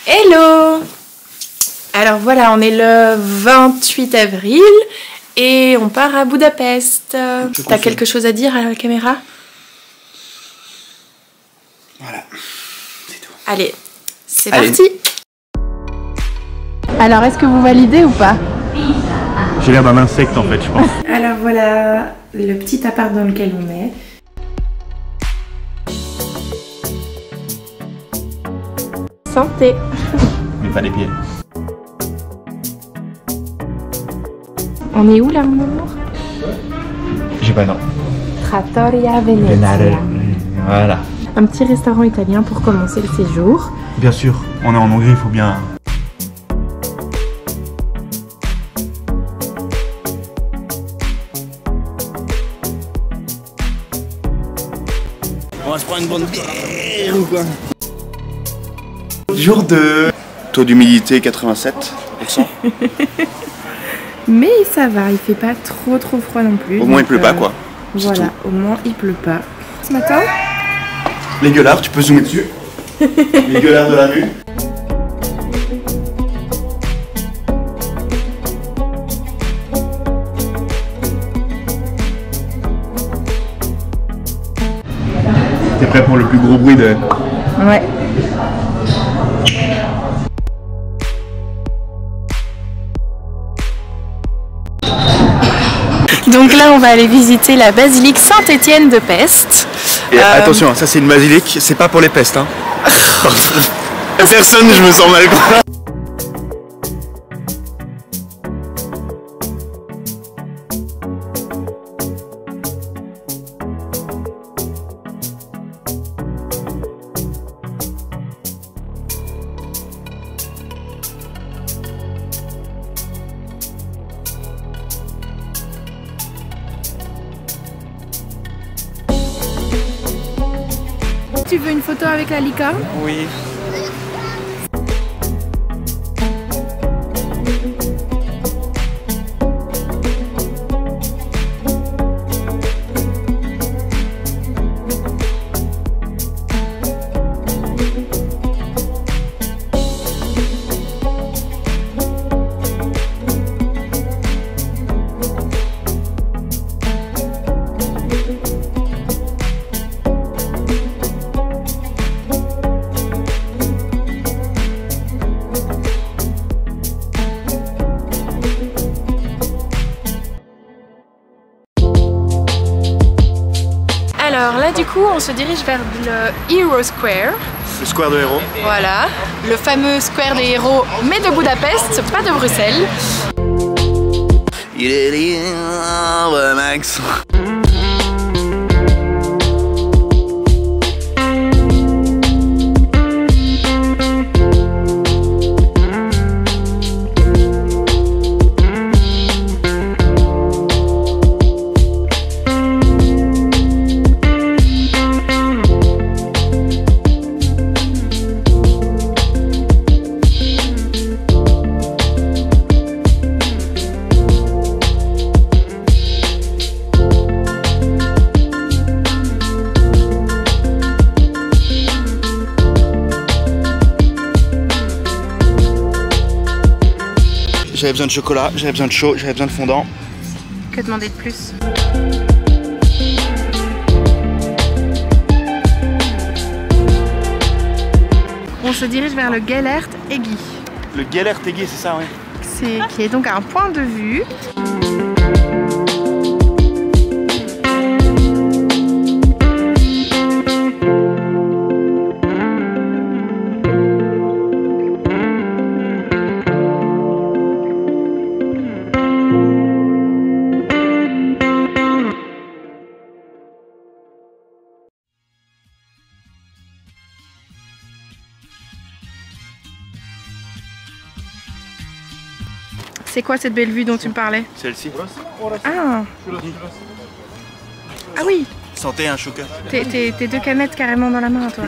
Hello! Alors voilà, on est le 28 avril et on part à Budapest. T'as quelque chose à dire à la caméra? Voilà, c'est tout. Allez, c'est parti! Alors, est-ce que vous validez ou pas? J'ai l'air d'un insecte en fait, je pense. Alors voilà le petit appart dans lequel on est. Santé! Mais pas les pieds. On est où là, mon amour? J'ai pas non. Trattoria Venezia. Voilà. Un petit restaurant italien pour commencer le séjour. Bien sûr, on est en Hongrie, il faut bien... On va se prendre une bonne bière ou quoi? Jour 2. Taux d'humidité 87%. Mais ça va, il fait pas trop froid non plus. Au moins il pleut pas quoi. Voilà, au moins il pleut pas. Ce matin, Les gueulards, tu peux zoomer dessus. Les gueulards de la rue. T'es prêt pour le plus gros bruit de... ouais. Donc là, on va aller visiter la basilique Saint-Étienne de Pest. Et attention, ça c'est une basilique, c'est pas pour les pestes. Hein. Personne, je me sens mal. Tu veux une photo avec la licorne? Oui. Alors là, du coup, on se dirige vers le Hero Square. Le square de héros. Voilà, le fameux square des héros, mais de Budapest, pas de Bruxelles. Il est libre, Max. J'avais besoin de chocolat, j'avais besoin de chaud, j'avais besoin de fondant. Que demander de plus? On se dirige vers le Gellert Eggy. Le Gellert Eggy, c'est ça, oui. Qui est donc un point de vue. C'est quoi cette belle vue dont tu me parlais? Celle-ci. Ah. Ah oui. Santé, un chocolat. T'es deux canettes carrément dans la main, toi.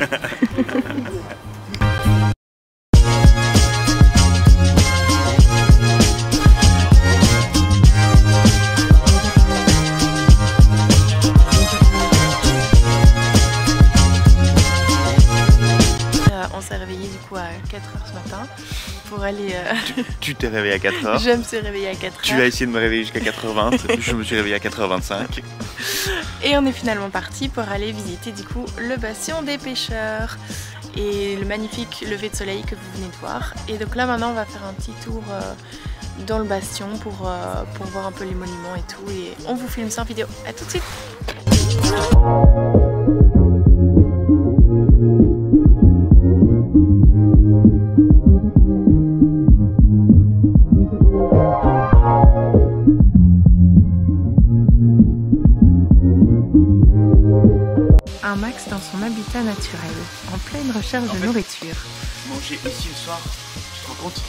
4h ce matin pour aller... Tu t'es réveillé à 4h. Je me suis réveillée à 4h. Tu as essayé de me réveiller jusqu'à 4h20. Je me suis réveillée à 4h25. Et on est finalement parti pour aller visiter du coup le bastion des pêcheurs et le magnifique lever de soleil que vous venez de voir. Et donc là maintenant on va faire un petit tour dans le bastion pour voir un peu les monuments et tout. Et on vous filme ça en vidéo. A tout de suite. Un Max dans son habitat naturel, en pleine recherche de nourriture. Manger ici le soir, tu te rends compte?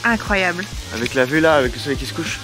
Incroyable. Avec la vue là, avec le soleil qui se couche.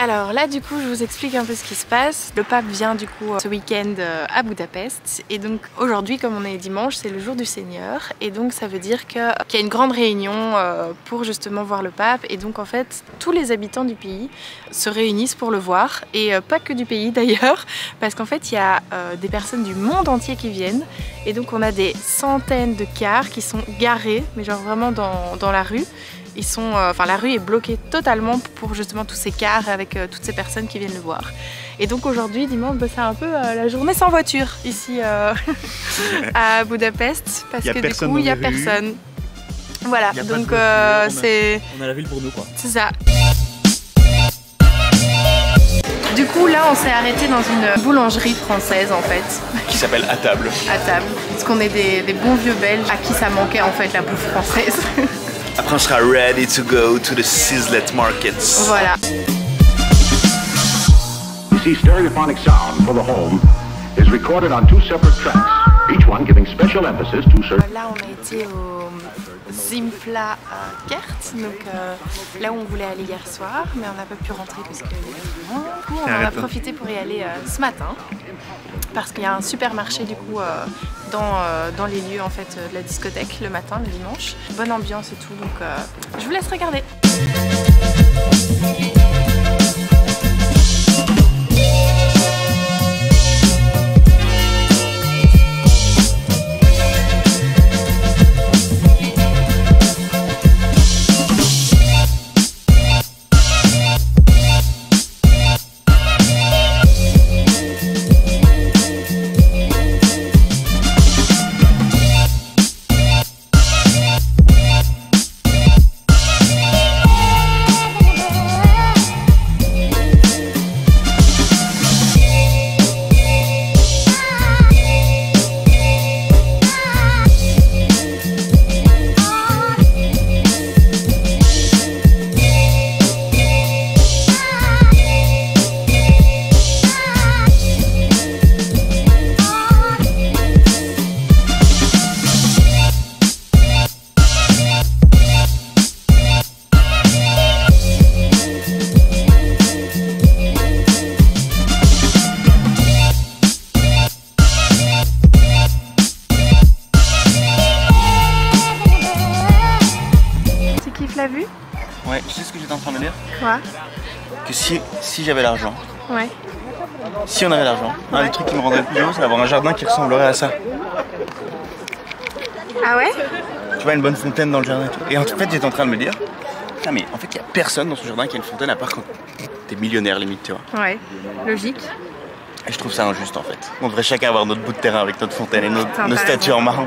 Alors là du coup je vous explique un peu ce qui se passe. Le pape vient du coup ce week-end à Budapest et donc aujourd'hui comme on est dimanche c'est le jour du Seigneur et donc ça veut dire qu'il y a une grande réunion pour justement voir le pape et donc en fait tous les habitants du pays se réunissent pour le voir et pas que du pays d'ailleurs parce qu'en fait il y a des personnes du monde entier qui viennent et donc on a des centaines de cars qui sont garés mais genre vraiment dans la rue. Ils sont, la rue est bloquée totalement pour justement tous ces cars avec toutes ces personnes qui viennent le voir. Et donc aujourd'hui, dimanche, c'est un peu la journée sans voiture ici à Budapest parce que du coup, il n'y a personne. Voilà, donc c'est... On a la ville pour nous quoi. C'est ça. Du coup, là, on s'est arrêté dans une boulangerie française en fait. Qui s'appelle À Table. À Table. Parce qu'on est des bons vieux Belges à qui ça manquait en fait la bouffe française. Après on sera ready to go to the Sizzlet markets. Voilà. You see, stereophonic sound for the home is recorded on two separate tracks, each one giving special emphasis to certain... Là on a été au Zimpla Kert, donc là où on voulait aller hier soir, mais on n'a pas pu rentrer parce que du coup on en a profité pour y aller ce matin. Parce qu'il y a un supermarché du coup dans les lieux en fait de la discothèque le matin, le dimanche. Bonne ambiance et tout, donc je vous laisse regarder. La vue? Ouais, tu sais ce que j'étais en train de dire? Quoi? Que si j'avais l'argent, Ouais. si on avait l'argent, un des trucs qui me rendrait le plus heureux c'est d'avoir un jardin qui ressemblerait à ça. Ah ouais? Tu vois, une bonne fontaine dans le jardin et tout. Et en fait j'étais en train de me dire, ah mais en fait il n'y a personne dans ce jardin qui a une fontaine à part quand t'es millionnaire limite, tu vois. Ouais, logique. Et je trouve ça injuste en fait. On devrait chacun avoir notre bout de terrain avec notre fontaine et nos statues en marbre.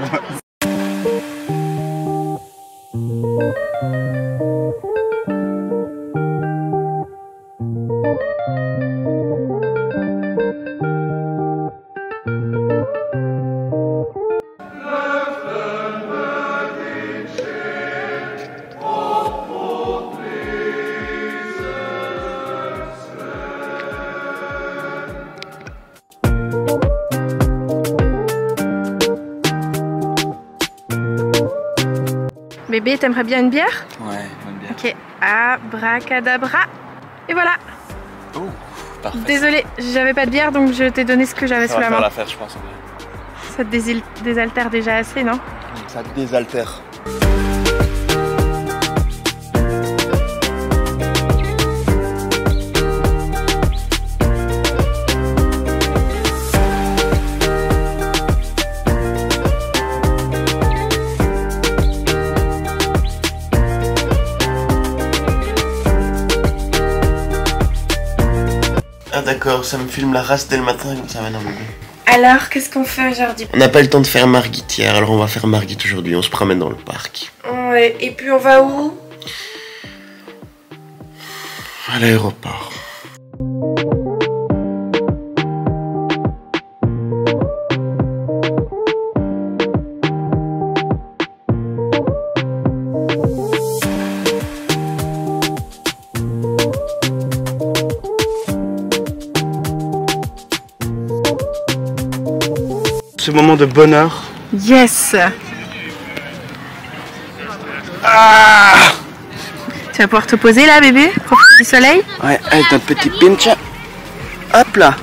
Bébé, t'aimerais bien une bière? Ouais, bonne bière. Ok, abracadabra. Et voilà. Oh, Parfait. Désolée, j'avais pas de bière donc je t'ai donné ce que j'avais sous la main. Ça va faire l'affaire, je pense. Ça te désaltère déjà assez, non? Ça désaltère. Ah d'accord, ça me filme la race dès le matin comme ça maintenant bébé. Alors, qu'est-ce qu'on fait aujourd'hui? On n'a pas eu le temps de faire Margit hier, alors on va faire Margit aujourd'hui, on se promène dans le parc. Ouais, et puis on va où? À l'aéroport. Ce moment de bonheur. Yes! Ah! Tu vas pouvoir te poser là, bébé? Profiter du soleil? Ouais, avec notre petit pinch. Hop là.